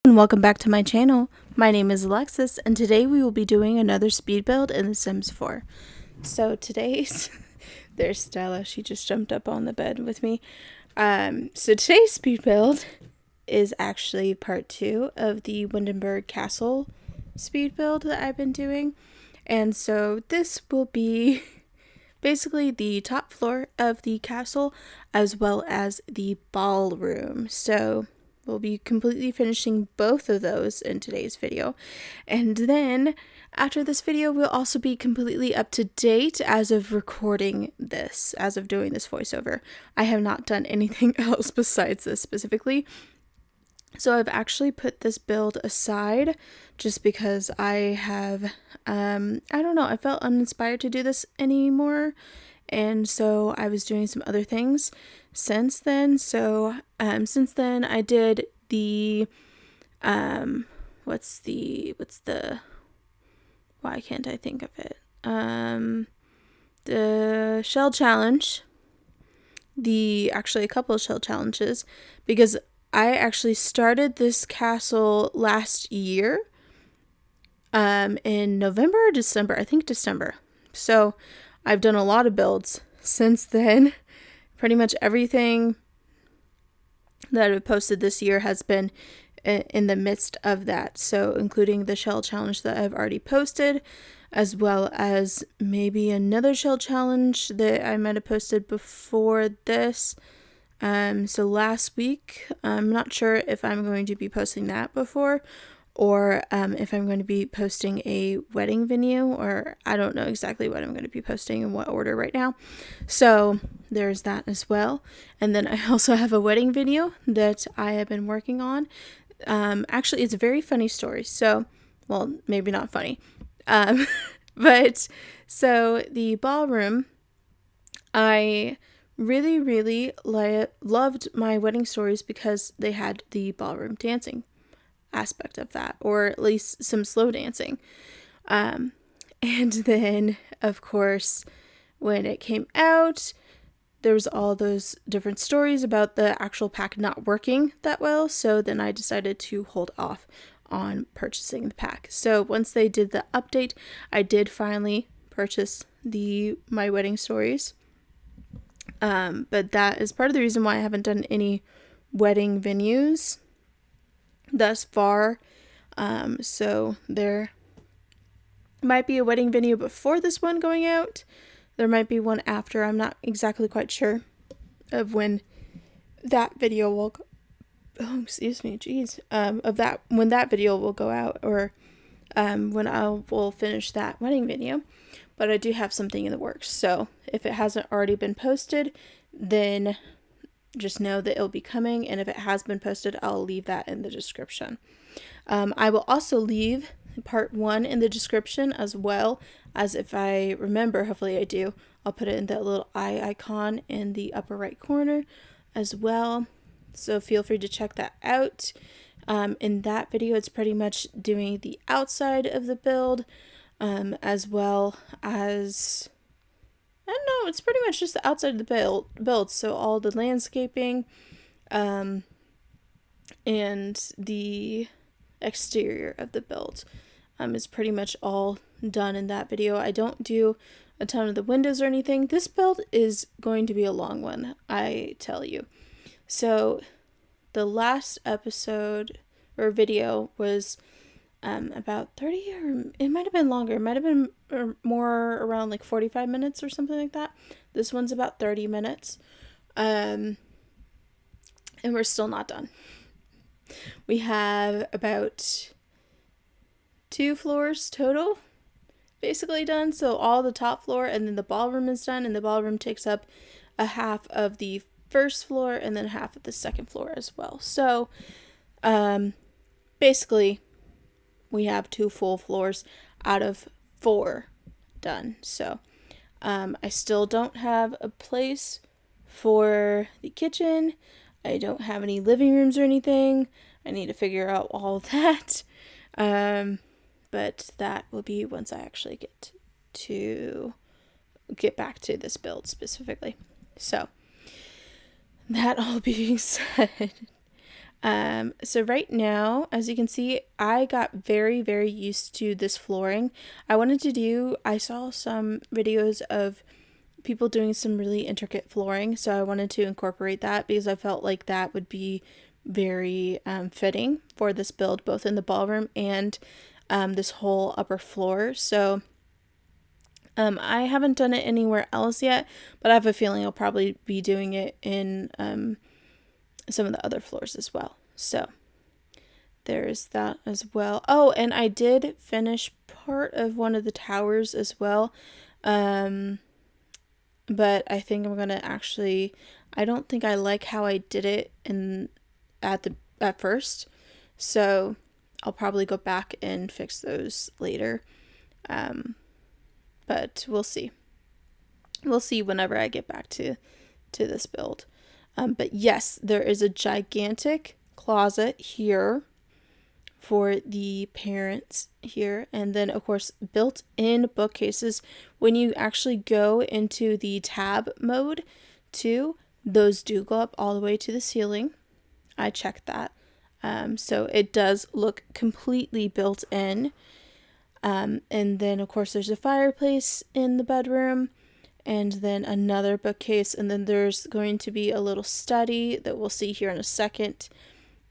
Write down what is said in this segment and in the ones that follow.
And welcome back to my channel. My name is Alexis, and today we will be doing another speed build in The Sims 4. So today's there's Stella, she just jumped up on the bed with me. So today's speed build is actually part 2 of the Windenburg Castle speed build that I've been doing. And so this will be basically the top floor of the castle as well as the ballroom. So we'll be completely finishing both of those in today's video. And then after this video, we'll also be completely up to date as of recording this, as of doing this voiceover. I have not done anything else besides this specifically. So I've actually put this build aside just because I have, I don't know, I felt uninspired to do this anymore. And so I was doing some other things since then. So since then I did the what's the why can't I think of it? The shell challenge. Actually a couple of shell challenges, because I actually started this castle last year in November or December. I think December. So I've done a lot of builds since then. Pretty much everything that I've posted this year has been in the midst of that. So including the shell challenge that I've already posted, as well as maybe another shell challenge that I might have posted before this. So last week, I'm not sure if I'm going to be posting that before, or if I'm going to be posting a wedding venue, or I don't know exactly what I'm going to be posting in what order right now. So there's that as well. And then I also have a wedding venue that I have been working on. Actually, it's a very funny story. So, well, maybe not funny. But so the ballroom, I really loved my wedding stories because they had the ballroom dancing aspect of that, or at least some slow dancing. And then of course when it came out, there was all those different stories about the actual pack not working that well, so then I decided to hold off on purchasing the pack. So once they did the update, I did finally purchase my wedding stories. But that is part of the reason why I haven't done any wedding venues thus far. So there might be a wedding venue before this one going out. There might be one after. I'm not exactly quite sure of when that video will go. Oh, excuse me, jeez. When that video will go out, or when I will finish that wedding video. But I do have something in the works. So if it hasn't already been posted, then just know that it'll be coming. And if it has been posted, I'll leave that in the description. I will also leave part 1 in the description, as well as, if I remember, hopefully I do, I'll put it in that little eye icon in the upper right corner as well. So feel free to check that out. In that video, it's pretty much doing the outside of the build, as well as, I don't know, it's pretty much just the outside of the build. So all the landscaping, and the exterior of the build, is pretty much all done in that video. I don't do a ton of the windows or anything. This build is going to be a long one, I tell you. So the last episode or video was about 30, or it might have been longer. It might have been more around like 45 minutes or something like that. This one's about 30 minutes. And we're still not done. We have about 2 floors total basically done. So all the top floor, and then the ballroom is done, and the ballroom takes up a half of the first floor and then half of the second floor as well. So basically we have 2 full floors out of 4 done. So I still don't have a place for the kitchen. I don't have any living rooms or anything. I need to figure out all of that. But that will be once I actually get back to this build specifically. So that all being said, so right now, as you can see, I got very, very used to this flooring. I saw some videos of people doing some really intricate flooring, so I wanted to incorporate that because I felt like that would be very fitting for this build, both in the ballroom and this whole upper floor. So I haven't done it anywhere else yet, but I have a feeling I'll probably be doing it in some of the other floors as well. So there's that as well. Oh, and I did finish part of one of the towers as well. But I think I'm gonna I don't think I like how I did it at first. So I'll probably go back and fix those later. But we'll see. We'll see whenever I get back to this build. But yes, there is a gigantic closet here for the parents here. And then, of course, built-in bookcases. When you actually go into the tab mode too, those do go up all the way to the ceiling. I checked that. So it does look completely built in. And then, of course, there's a fireplace in the bedroom. And then another bookcase, and then there's going to be a little study that we'll see here in a second,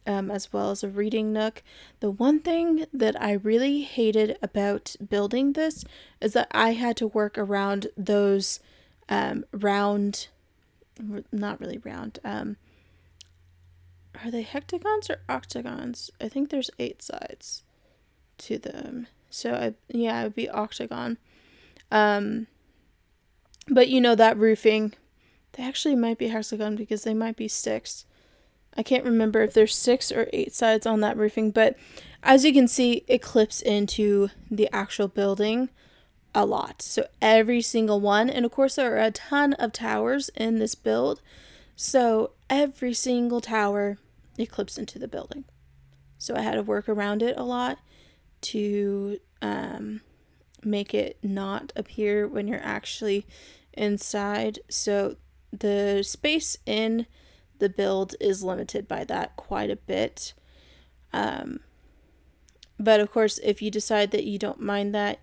as well as a reading nook. The one thing that I really hated about building this is that I had to work around those round, not really round, are they hexagons or octagons? I think there's 8 sides to them. So, it would be octagon. But that roofing, they actually might be hexagon because they might be 6. I can't remember if there's 6 or 8 sides on that roofing, but as you can see, it clips into the actual building a lot. So every single one, and of course there are a ton of towers in this build, so every single tower, it clips into the building. So I had to work around it a lot to make it not appear when you're actually inside. So the space in the build is limited by that quite a bit. But of course, if you decide that you don't mind that,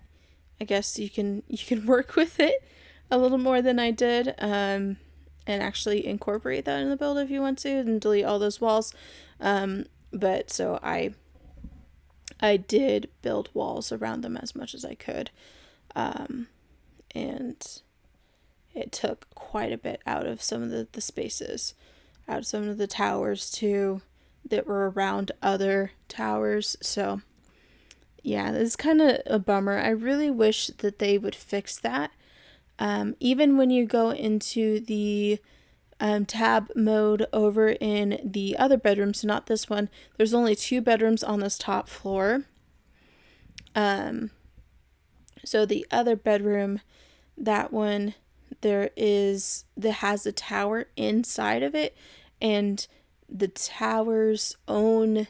I guess you can work with it a little more than I did, and actually incorporate that in the build if you want to, and delete all those walls. But so I did build walls around them as much as I could. And it took quite a bit out of some of the spaces, out of some of the towers too, that were around other towers. So yeah, it's kind of a bummer. I really wish that they would fix that. Even when you go into the tab mode over in the other bedroom, so not this one, there's only 2 bedrooms on this top floor. So the other bedroom, that one, that has a tower inside of it, and the tower's own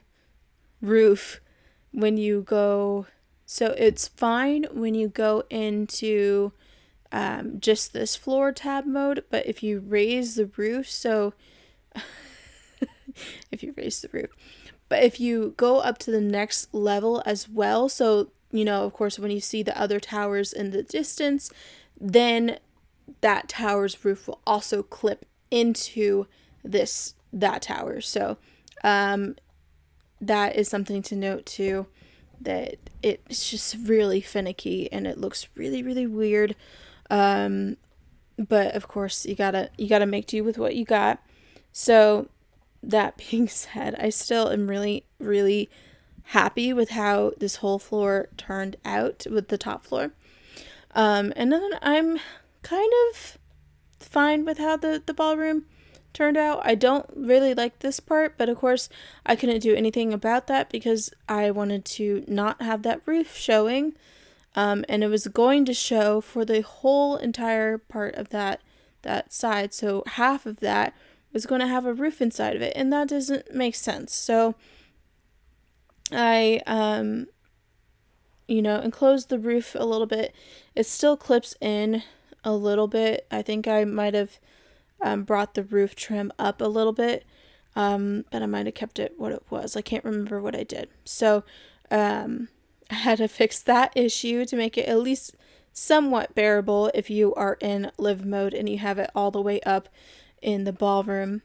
roof when you go, so it's fine when you go into just this floor tab mode, but if you raise the roof, but if you go up to the next level as well, so of course when you see the other towers in the distance, then that tower's roof will also clip into that tower. So that is something to note too, that it's just really finicky and it looks really, really weird. But of course you gotta make do with what you got. So that being said, I still am really, really happy with how this whole floor turned out with the top floor. And then I'm kind of fine with how the ballroom turned out. I don't really like this part, but of course I couldn't do anything about that because I wanted to not have that roof showing. And it was going to show for the whole entire part of that side. So half of that was going to have a roof inside of it, and that doesn't make sense. So I, enclosed the roof a little bit. It still clips in a little bit. I think I might have brought the roof trim up a little bit, but I might have kept it what it was. I can't remember what I did. So I had to fix that issue to make it at least somewhat bearable if you are in live mode and you have it all the way up in the ballroom.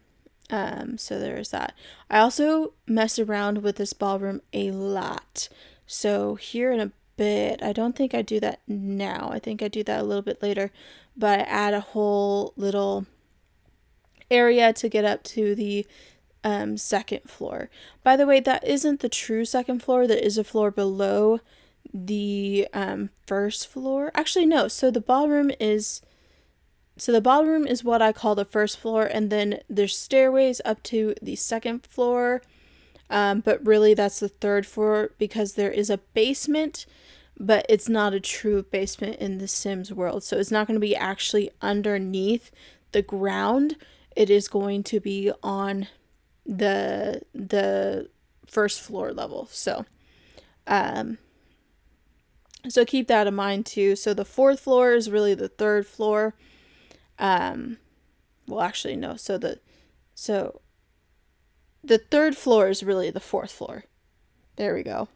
So there's that. I also mess around with this ballroom a lot. So here in a bit, I don't think I do that now. I think I do that a little bit later, but I add a whole little area to get up to the second floor. By the way, that isn't the true second floor. There is a floor below the first floor. Actually, no. So the ballroom is what I call the first floor, and then there's stairways up to the second floor. But really that's the third floor because there is a basement, but it's not a true basement in the Sims world. So it's not going to be actually underneath the ground. It is going to be on the first floor level. So keep that in mind too. So the fourth floor is really the third floor. Well, actually no. So the third floor is really the fourth floor. There we go.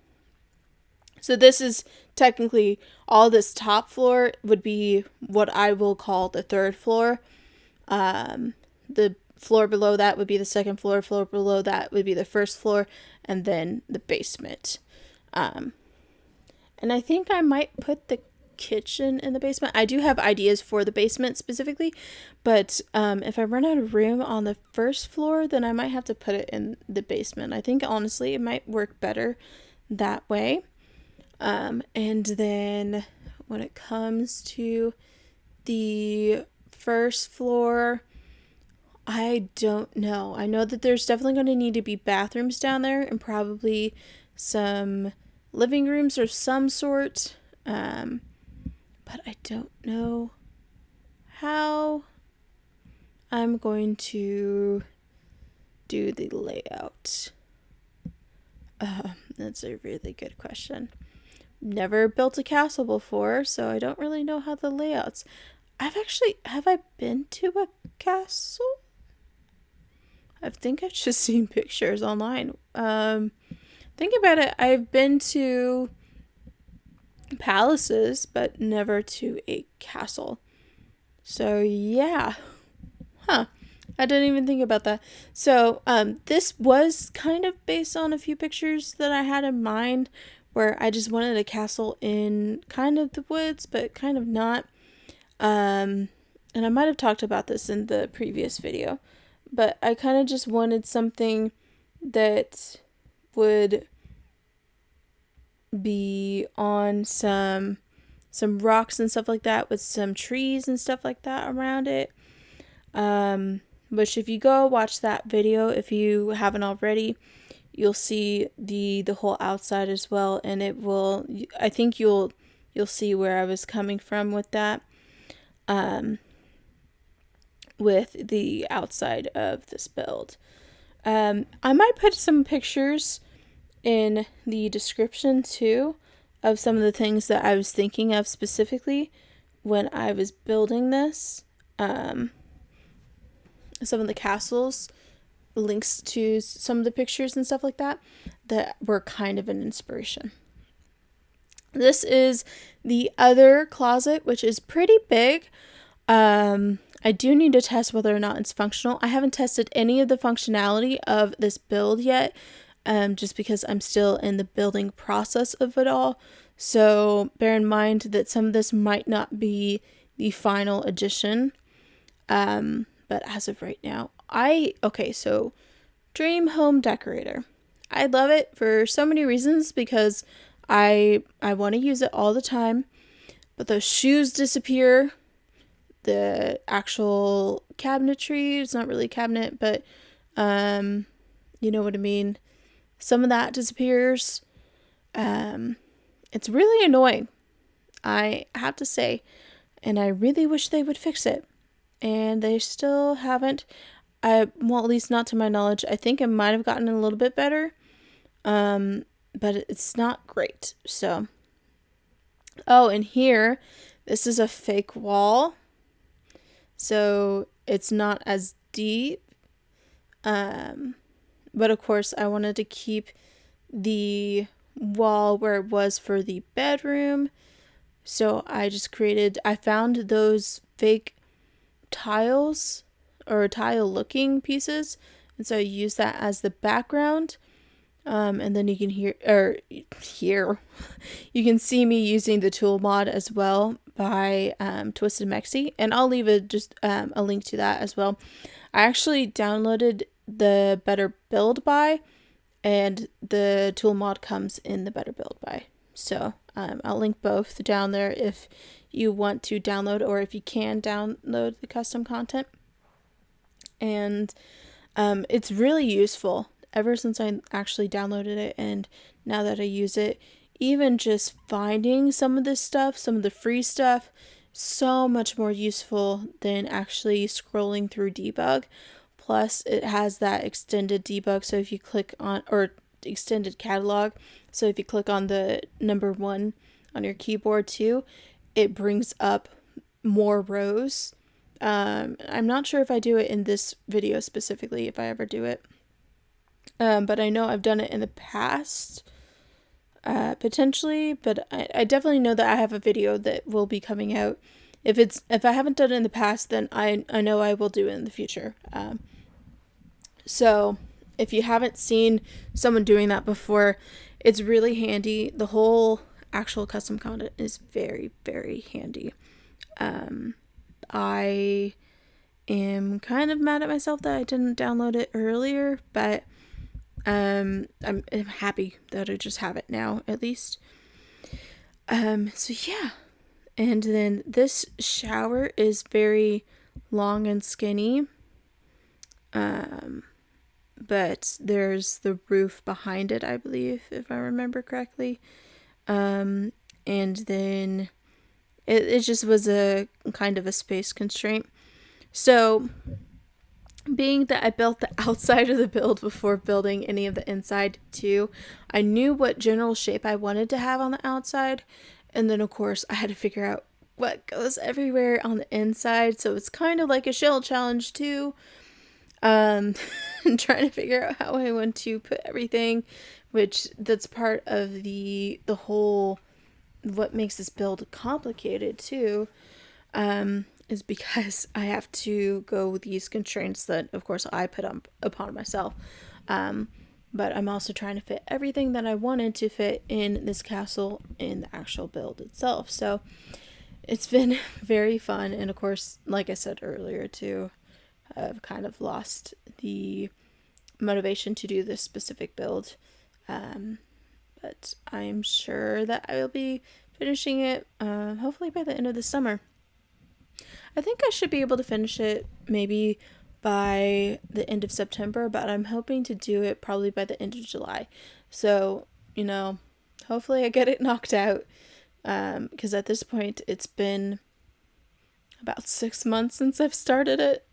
So this is technically all this top floor would be what I will call the third floor. The floor below that would be the second floor. Floor below that would be the first floor, and then the basement. And I think I might put the kitchen in the basement. I do have ideas for the basement specifically, but if I run out of room on the first floor, then I might have to put it in the basement. I think honestly it might work better that way. And then when it comes to the first floor, I don't know. I know that there's definitely going to need to be bathrooms down there and probably some living rooms of some sort. But I don't know how I'm going to do the layout. That's a really good question. Never built a castle before, so I don't really know how the layouts. Have I been to a castle? I think I've just seen pictures online. Think about it. I've been to palaces, but never to a castle. So yeah. I didn't even think about that. So this was kind of based on a few pictures that I had in mind where I just wanted a castle in kind of the woods, but kind of not. And I might have talked about this in the previous video, but I kind of just wanted something that would be on some rocks and stuff like that with some trees and stuff like that around it. Which if you go watch that video, if you haven't already, you'll see the whole outside as well, and I think you'll see where I was coming from with that. With the outside of this build. I might put some pictures in the description too of some of the things that I was thinking of specifically when I was building this. Some of the castles, links to some of the pictures and stuff like that were kind of an inspiration. This is the other closet, which is pretty big. I do need to test whether or not it's functional. I haven't tested any of the functionality of this build yet, just because I'm still in the building process of it all. So bear in mind that some of this might not be the final edition. But as of right now, so Dream Home Decorator. I love it for so many reasons because I want to use it all the time, but those shoes disappear. The actual cabinetry, it's not really a cabinet, but you know what I mean. Some of that disappears. It's really annoying, I have to say, and I really wish they would fix it. And they still haven't. Well, at least not to my knowledge. I think it might have gotten a little bit better. but it's not great. So, oh, and here, this is a fake wall. So it's not as deep. But of course I wanted to keep the wall where it was for the bedroom. So I found those fake tiles or tile looking pieces. And so I used that as the background. And then you can hear, you can see me using the tool mod as well by Twisted Mexi. And I'll leave a link to that as well. I actually downloaded the Better Build By, and the tool mod comes in the Better Build By. So I'll link both down there if you want to download, or if you can download the custom content. And it's really useful ever since I actually downloaded it, and now that I use it, even just finding some of this stuff, some of the free stuff, so much more useful than actually scrolling through debug. Plus it has that extended debug, so if you click on, or extended catalog, so if you click on the number 1 on your keyboard too, it brings up more rows. I'm not sure if I do it in this video specifically, if I ever do it. But I know I've done it in the past, potentially, but I definitely know that I have a video that will be coming out. If I haven't done it in the past, then I know I will do it in the future. So if you haven't seen someone doing that before, it's really handy. The whole actual custom content is very, very handy. I am kind of mad at myself that I didn't download it earlier, but I'm happy that I just have it now, at least. So yeah. And then this shower is very long and skinny. But there's the roof behind it, I believe, if I remember correctly. And then it just was a kind of a space constraint. So being that I built the outside of the build before building any of the inside too, I knew what general shape I wanted to have on the outside. And then of course I had to figure out what goes everywhere on the inside. So it's kind of like a shell challenge too. And trying to figure out how I want to put everything, which that's part of the whole, what makes this build complicated too, is because I have to go with these constraints that of course I put upon myself. But I'm also trying to fit everything that I wanted to fit in this castle in the actual build itself. So it's been very fun. And of course, like I said earlier too, I've kind of lost the motivation to do this specific build. But I'm sure that I will be finishing it hopefully by the end of the summer. I think I should be able to finish it maybe by the end of September, but I'm hoping to do it probably by the end of July. So, hopefully I get it knocked out, because at this point it's been about 6 months since I've started it.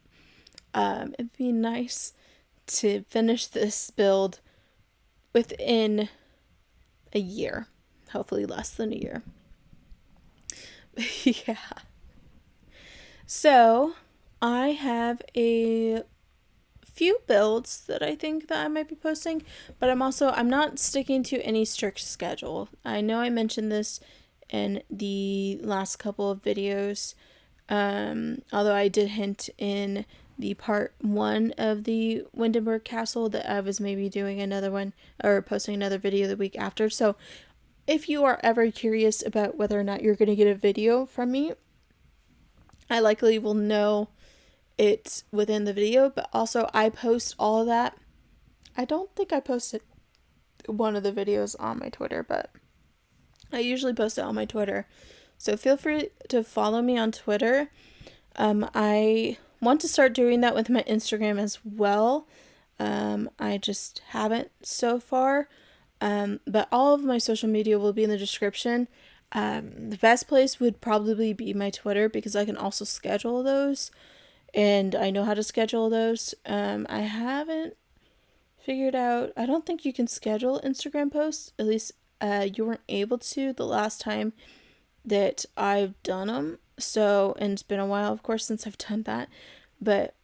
It'd be nice to finish this build within a year, hopefully less than a year. Yeah. So I have a few builds that I think that I might be posting, but I'm not sticking to any strict schedule. I know I mentioned this in the last couple of videos, although I did hint in the part 1 of the Windenburg castle that I was maybe doing another one or posting another video the week after. So if you are ever curious about whether or not you're going to get a video from me, I likely will know it within the video, but also I post all of that. I don't think I posted one of the videos on my Twitter, but I usually post it on my Twitter. So feel free to follow me on Twitter. I want to start doing that with my Instagram as well. I just haven't so far. But all of my social media will be in the description. The best place would probably be my Twitter, because I can also schedule those, and I know how to schedule those. I haven't figured out, I don't think you can schedule Instagram posts. At least you weren't able to the last time that I've done them. So, and it's been a while, of course, since I've done that. But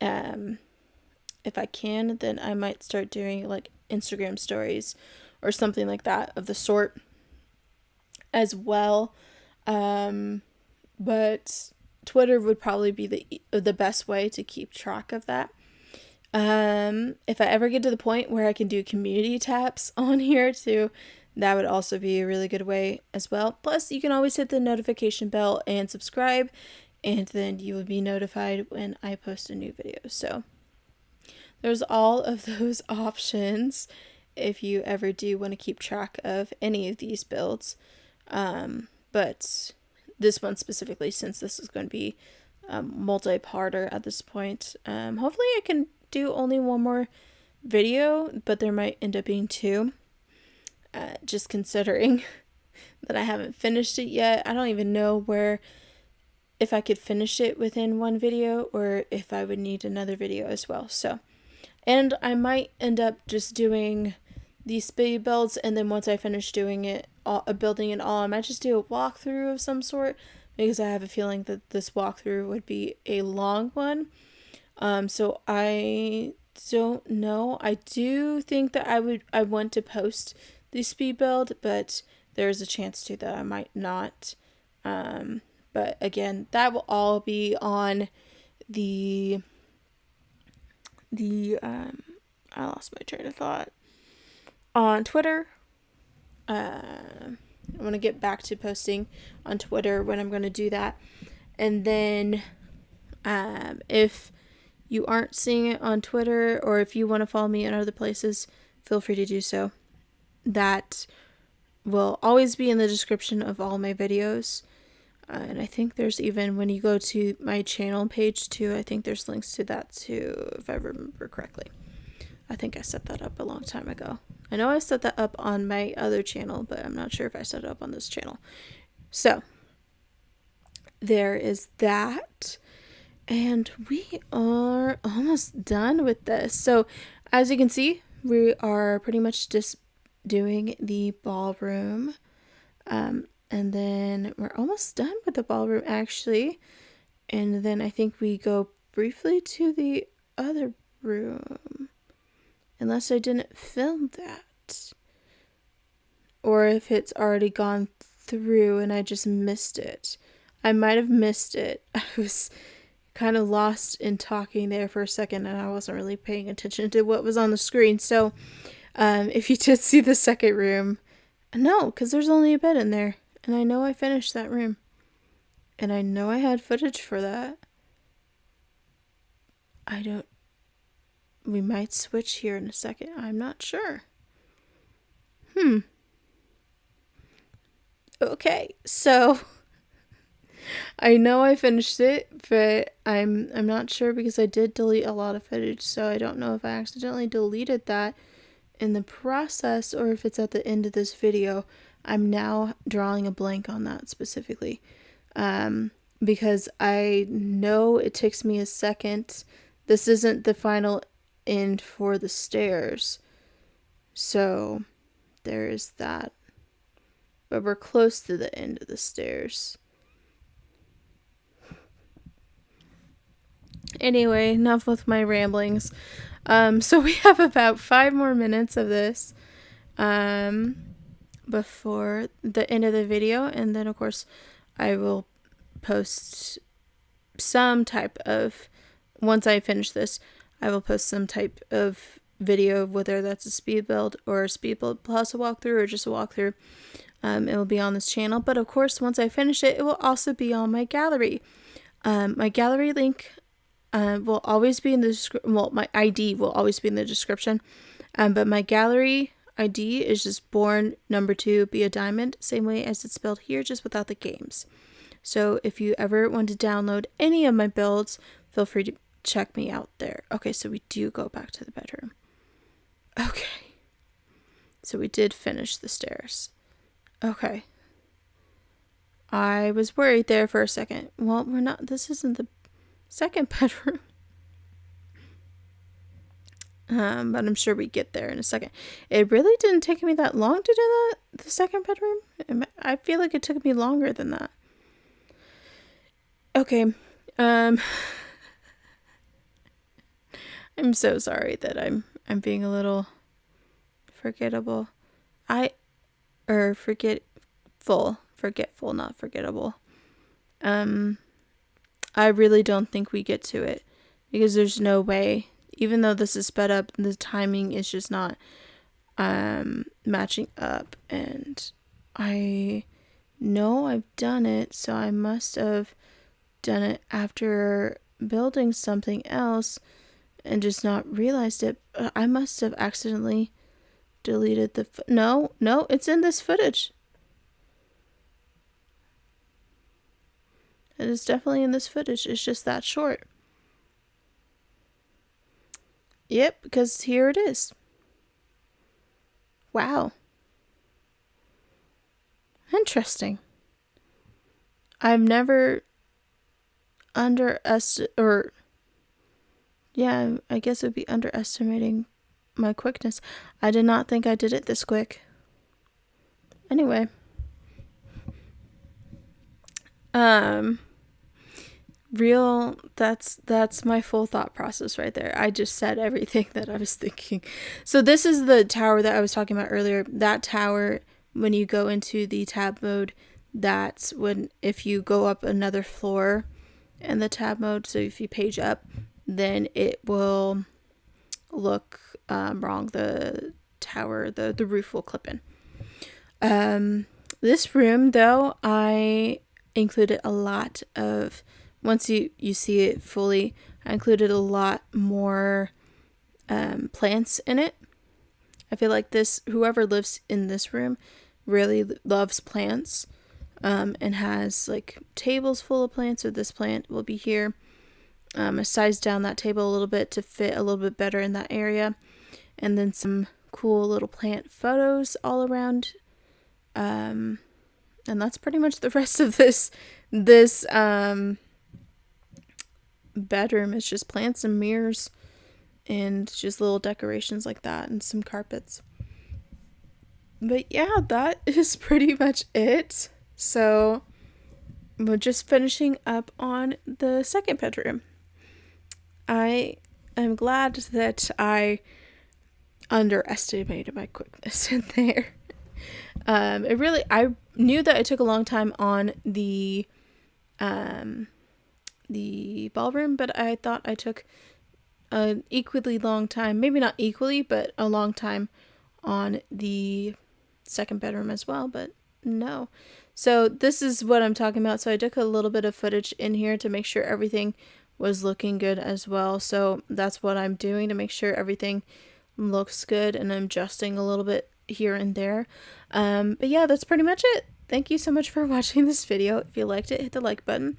if I can, then I might start doing like Instagram stories or something like that of the sort as well. But Twitter would probably be the best way to keep track of that. If I ever get to the point where I can do community tabs on here too, that would also be a really good way as well. Plus, you can always hit the notification bell and subscribe, and then you will be notified when I post a new video. So there's all of those options if you ever do want to keep track of any of these builds. But this one specifically, since this is going to be multi-parter at this point, hopefully I can do only one more video, but there might end up being two, just considering that I haven't finished it yet. I don't even know if I could finish it within one video or if I would need another video as well. So, and I might end up just doing these speed builds, and then once I finish doing it, building it all, I might just do a walkthrough of some sort, because I have a feeling that this walkthrough would be a long one. So I don't know. I do think that I want to post the speed build, but there's a chance too that I might not. But again, that will all be on the I lost my train of thought. On Twitter. I want to get back to posting on Twitter when I'm going to do that. And then if you aren't seeing it on Twitter, or if you want to follow me in other places, feel free to do so. That will always be in the description of all my videos. And I think there's even, when you go to my channel page too, I think there's links to that too, if I remember correctly. I think I set that up a long time ago. I know I set that up on my other channel, but I'm not sure if I set it up on this channel. So, there is that. And we are almost done with this. So, as you can see, we are pretty much just doing the ballroom. And then we're almost done with the ballroom, actually. And then I think we go briefly to the other room. Unless I didn't film that. Or if it's already gone through and I just missed it. I might have missed it. I was kind of lost in talking there for a second, and I wasn't really paying attention to what was on the screen. So, if you did see the second room, no, because there's only a bed in there. And I know I finished that room. And I know I had footage for that. We might switch here in a second. I'm not sure. Okay, so I know I finished it, but I'm not sure because I did delete a lot of footage, so I don't know if I accidentally deleted that in the process or if it's at the end of this video. I'm now drawing a blank on that specifically, because I know it takes me a second. This isn't the final end for the stairs, so there is that, but we're close to the end of the stairs. Anyway, enough with my ramblings. So we have about 5 more minutes of this before the end of the video, and then of course I will post some type of, once I finish this, I will post some type of video, whether that's a speed build or a speed build plus a walkthrough or just a walkthrough. It will be on this channel, but of course once I finish it, it will also be on my gallery. My gallery link will always be in the description. Well, my ID will always be in the description, but my gallery ID is just born number 2 be a diamond, same way as it's spelled here, just without the games. So if you ever want to download any of my builds, feel free to check me out there. Okay, so we do go back to the bedroom. Okay, so we did finish the stairs. Okay, I was worried there for a second. Well, we're not, this isn't the second bedroom. But I'm sure we get there in a second. It really didn't take me that long to do the second bedroom. I feel like it took me longer than that. Okay. I'm so sorry that I'm being a little forgettable. Forgetful, not forgettable. I really don't think we get to it because there's no way. Even though this is sped up, the timing is just not matching up, and I know I've done it, so I must have done it after building something else and just not realized it. I must have accidentally deleted the no, it's in this footage. It is definitely in this footage. It's just that short. Yep, because here it is. Wow. Interesting. I've never I guess it would be underestimating my quickness. I did not think I did it this quick. Anyway. That's my full thought process right there. I just said everything that I was thinking. So this is the tower that I was talking about earlier. That tower, when you go into the tab mode, that's when, if you go up another floor in the tab mode, so if you page up, then it will look wrong. The tower, the roof will clip in. This room, though, I included a lot of, once you see it fully, I included a lot more plants in it. I feel like whoever lives in this room really loves plants, and has like tables full of plants, or this plant will be here. I sized down that table a little bit to fit a little bit better in that area, and then some cool little plant photos all around. And that's pretty much the rest of this bedroom. Is just plants and mirrors and just little decorations like that, and some carpets. But yeah, that is pretty much it. So we're just finishing up on the second bedroom. I am glad that I underestimated my quickness in there. I knew that it took a long time on the ballroom, but I thought I took an equally long time, maybe not equally, but a long time on the second bedroom as well, but no. So this is what I'm talking about. So I took a little bit of footage in here to make sure everything was looking good as well. So that's what I'm doing to make sure everything looks good, and I'm adjusting a little bit here and there. But yeah, that's pretty much it. Thank you so much for watching this video. If you liked it, hit the like button.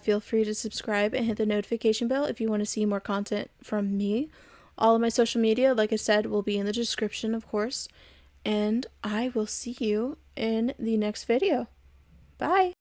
Feel free to subscribe and hit the notification bell if you want to see more content from me. All of my social media, like I said, will be in the description, of course. And I will see you in the next video. Bye!